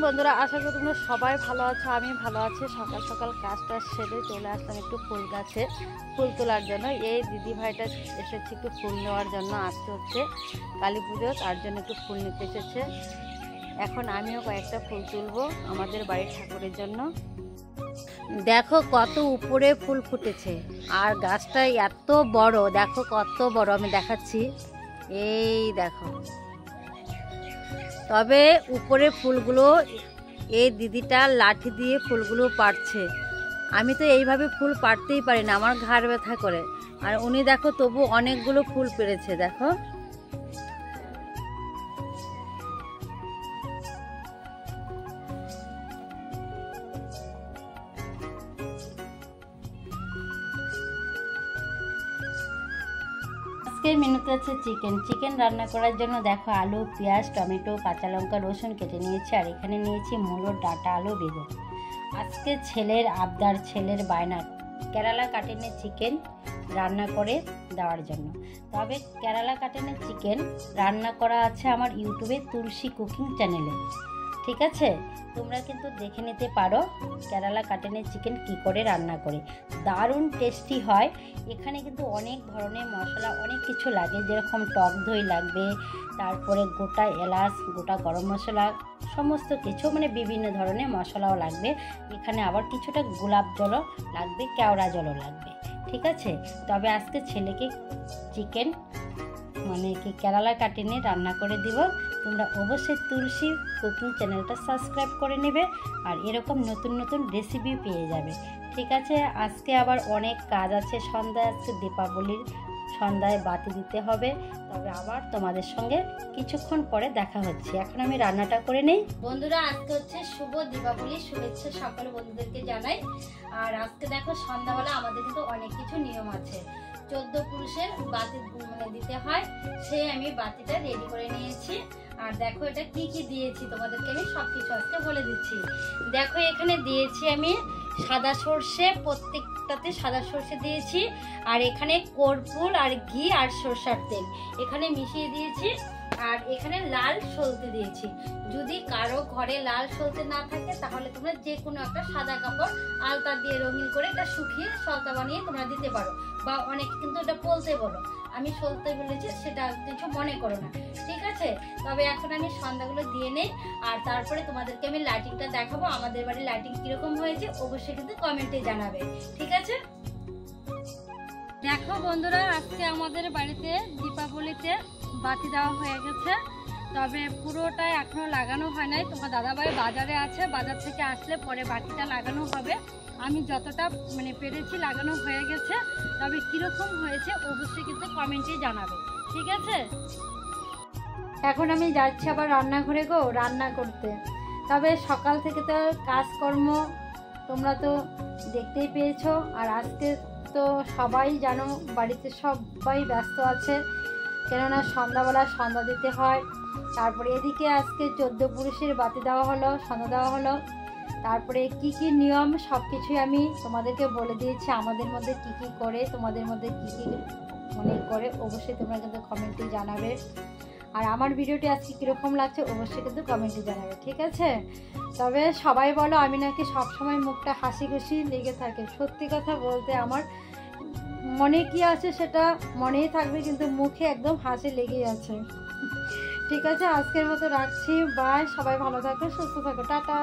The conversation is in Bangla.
বন্ধুরা, আশা করি তোমরা সবাই ভালো আছো। আমি ভালো আছি। সকাল সকাল কাজটা সেরে চলে আসলাম একটু ফুল গাছে ফুল তোলার জন্য। এই দিদি ভাইটা এসেছে একটু ফুল নেওয়ার জন্য। আজকে হচ্ছে কালী পুজো, তার জন্য একটু ফুল নিতে এসেছে। এখন আমিও কয়েকটা ফুল তুলবো আমাদের বাড়ির ঠাকুরের জন্য। দেখো কত উপরে ফুল ফুটেছে, আর গাছটা এত বড়, দেখো কত বড়। আমি দেখাচ্ছি, এই দেখো। তবে উপরে ফুলগুলো এই দিদিটা লাঠি দিয়ে ফুলগুলো পাড়ছে। আমি তো এইভাবে ফুল পাড়তেই পারি না, আমার ঘাড় ব্যথা করে। আর উনি দেখো তবু অনেকগুলো ফুল পেরেছে, দেখো। আজকের মেনুতে আছে চিকেন রান্না করার জন্য দেখো আলু, পেঁয়াজ, টমেটো, কাঁচা লঙ্কা, রসুন কেটে নিয়েছি। আর এখানে নিয়েছি মূলো, ডাঁটা, আলু, বেগুন। আজকে ছেলের আবদার, ছেলের বায়না কেরালা কাটিনের চিকেন রান্না করে দেওয়ার জন্য। তবে কেরালা কাটিনের চিকেন রান্না করা আছে আমার ইউটিউবে তুলসী কুকিং চ্যানেলে, ঠিক আছে? তোমরা কিন্তু দেখে নিতে পারো কেরালা কাটিনের চিকেন কি করে রান্না করে। দারুণ টেস্টি হয়। এখানে কিন্তু অনেক ধরনের মশলা, অনেক কিছু লাগে, যেরকম টক দই লাগবে, তারপরে গোটা এলাচ, গোটা গরম মশলা, সমস্ত কিছু, মানে বিভিন্ন ধরনের মশলাও লাগবে। এখানে আবার কিছুটা গোলাপ জলও লাগবে, কেওড়া জলও লাগবে, ঠিক আছে? তবে আজকে ছেলেকে চিকেন মানে কি কেরালা কাটিনে রান্না করে দিব। তোমরা অবশ্যই তুলসী কুকিং চ্যানেলটা সাবস্ক্রাইব করে নেবে, আর এরকম নতুন নতুন রেসিপি পেয়ে যাবে, ঠিক আছে? আজকে আবার অনেক কাজ আছে। সন্ধ্যায় আজকে দীপাবলির সন্ধ্যায় বাতি দিতে হবে। তবে আবার তোমাদের সঙ্গে কিছুক্ষণ পরে দেখা হচ্ছে। এখন আমি রান্নাটা করে নেই। বন্ধুরা, আজকে হচ্ছে শুভ দীপাবলি, শুভেচ্ছা সকল বন্ধুদেরকে জানাই। আর আজকে দেখো সন্ধ্যাবেলা আমাদের কিন্তু অনেক কিছু নিয়ম আছে। 14 পুরুষের বাতি মানে দিতে হয়, সেই আমি বাতিটা রেডি করে নিয়েছি। আর দেখো এটা কি কি দিয়েছি তোমাদেরকে আমি সবকিছু আজকে বলে দিচ্ছি। দেখো এখানে দিয়েছি আমি সাদা সর্ষে, প্রত্যেকটাতে সাদা সর্ষে দিয়েছি। আর এখানে কর্পূর আর ঘি আর সরষের তেল এখানে মিশিয়ে দিয়েছি। আর এখানে লাল সলতে দিয়েছি। যদি কারো ঘরে লাল সলতে না থাকে তাহলে তোমরা যে কোনো একটা সাদা কাপড় আলতা দিয়ে রঙিন করে এটা শুকিয়ে সলতা বানিয়ে তোমরা দিতে পারো, বা অনেকে কিন্তু এটা পলতে বলো। আমি সলতে বলেছি, সেটা কিছু মনে করো না, ঠিক আছে? তবে এখন আমি সন্ধ্যাগুলো দিয়ে নেই, আর তারপরে তোমাদেরকে আমি লাইটিংটা দেখাবো। আমাদের বাড়ির লাইটিং কিরকম হয়েছে অবশ্যই কিন্তু কমেন্টে জানাবে, ঠিক আছে? দেখো বন্ধুরা, আজকে আমাদের বাড়িতে দীপাবলিতে বাতি দেওয়া হয়ে গেছে। তবে পুরোটা এখনো লাগানো হয় নাই। তোমার দাদাভাই বাজারে আছে, বাজার থেকে আসলে পরে বাতিটা লাগানো হবে। আমি যতটা মানে পেরেছি লাগানো হয়ে গেছে। তবে কিরকম হয়েছে অবশ্যই কিন্তু কমেন্টে জানাবে, ঠিক আছে? এখন আমি যাচ্ছি আবার রান্নাঘরে রান্না করতে। তবে সকাল থেকে তো কাজকর্ম তোমরা তো দেখতেই পেয়েছো। আর আজকে তো সবাই জানো বাড়িতে সবাই ব্যস্ত আছে, কেননা সন্ধ্যাবেলা সন্ধ্যা দিতে হয়। তারপরে এদিকে আজকে 14 পুরুষের বাতি দেওয়া হলো, সন্ধ্যা দেওয়া হলো। তারপরে কি কি নিয়ম সব কিছুই আমি তোমাদেরকে বলে দিয়েছি। আমাদের মধ্যে কি কি করে, তোমাদের মধ্যে কি কি মনে করে অবশ্যই তোমরা কিন্তু কমেন্টে জানাবে। আর আমার ভিডিওটি আজকে কীরকম লাগছে অবশ্যই কিন্তু কমেন্টে জানাবে, ঠিক আছে? তবে সবাই বলো আমি নাকি সবসময় মুখটা হাসি খুশি লেগে থাকে। সত্যি কথা বলতে আমার মনে কি আছে সেটা মনেই থাকবে, কিন্তু মুখে একদম হাসি লেগেই আছে, ঠিক আছে? আজকের মতো রাখছি, বাই। সবাই ভালো থাকো, সুস্থ থাকো, টাটা।